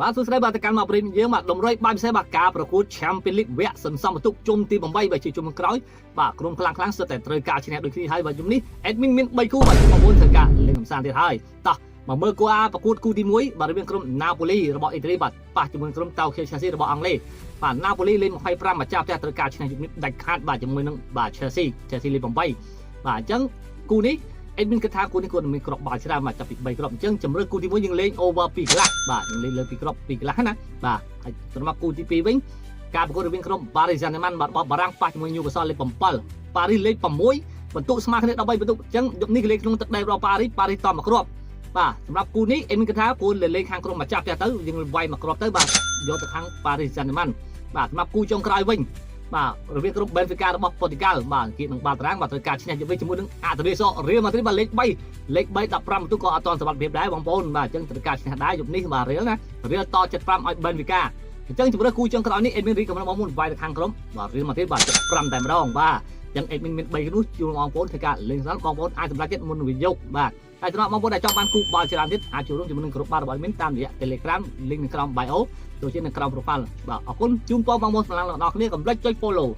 បាទសួស្តីបាទទៅកាន់មកប្រិមយើងបាទតម្រុយបាយពិសេសបាទការប្រកួត Champions League វគ្គសន្សំបន្ទុកជុំទី8បាទជាជុំក្រោយបាទក្រុមខ្លាំងសិតតែត្រូវការឈ្នះដូចគ្នាហើយបាទជុំនេះ admin មាន3គូបាទជុំ9ត្រូវការលេងកំសាន្តទៀតហើយតោះមកមើលគូ A ប្រកួតគូទី1បាទរវាងក្រុម Napoli របស់អ៊ីតាលីបាទប៉ះជាមួយក្រុម Tokyo Chelsea របស់អង់គ្លេសបាទ Napoli លេង25ម្ចាស់ផ្ទះត្រូវការឈ្នះជុំនេះដាច់ខាតបាទជាមួយនឹងបាទ Chelsea លេង8បាទអញ្ចឹងគូនេះadmin គិតថាគូនេះគាត់មានក្របបាល់ច្រើនមកចាប់ពី3គ្រាប់អញ្ចឹងជំរឿគូទី1យើងលេង over 2កន្លះបាទយើងលេងលើពីគ្រាប់2កន្លះណាបាទហើយសម្រាប់គូទី2វិញការប្រកួតរវាងក្រុម Paris Saint-Germain បាទបារាំងប៉ះជាមួយ Newcastle លេខ7 Paris លេខ6បន្ទុកស្មើគ្នា13បន្ទុកអញ្ចឹងយប់នេះគេលេងក្នុងទឹកដីរបស់ Paris តមកគ្រាប់បាទសម្រាប់គូនេះ admin គិតថាគួរលេងខាងក្រុមម្ចាស់ផ្ទះទៅយើងវាយមកគ្រាប់ទៅបាទយកទៅខាង Paris Saint-Germain បាទសម្រាប់គូចុងក្រោយវិញបាទរវាងក្រុម Benfica របស់ Portugal បាទគេនឹងបាល់តារាងបាទត្រូវការឈ្នះជាមួយនឹង Atletico Real Madrid បាទលេខ3 15បន្ទុកក៏អត់ទាន់សមត្ថភាពដែរបងប្អូនបាទអញ្ចឹងត្រូវការឈ្នះដែរយប់នេះបាទ Real ណា Real ត75ឲ្យ Benfica អញ្ចឹងជំរឿគូចុងក្រោយនេះ admin រីកកំណត់បងប្អូនវាយទៅខាងក្រុមបាទ Real Madrid បាទ75តែម្ដងបាទអញ្ចឹង admin មាន3នោះជួលបងប្អូនធ្វើការលេងស្រាលបងប្អូនអាចសម្រេចចិត្តមុននឹងវាយកបាទហើយសម្រាប់បងប្អូនដែលចង់បានគូបាល់ច្រើនទៀតអាចចូលរួមជាមួយនឹងក្រុមបាល់របស់ admin តាមរយៈ Telegram link នៅក្រោម bio ដូចជានៅក្រោម profile បាទអរគុណជូនពរបងប្អូនស្លាញ់ដល់អ្នកគ្នាកុំភ្លេចចុច follow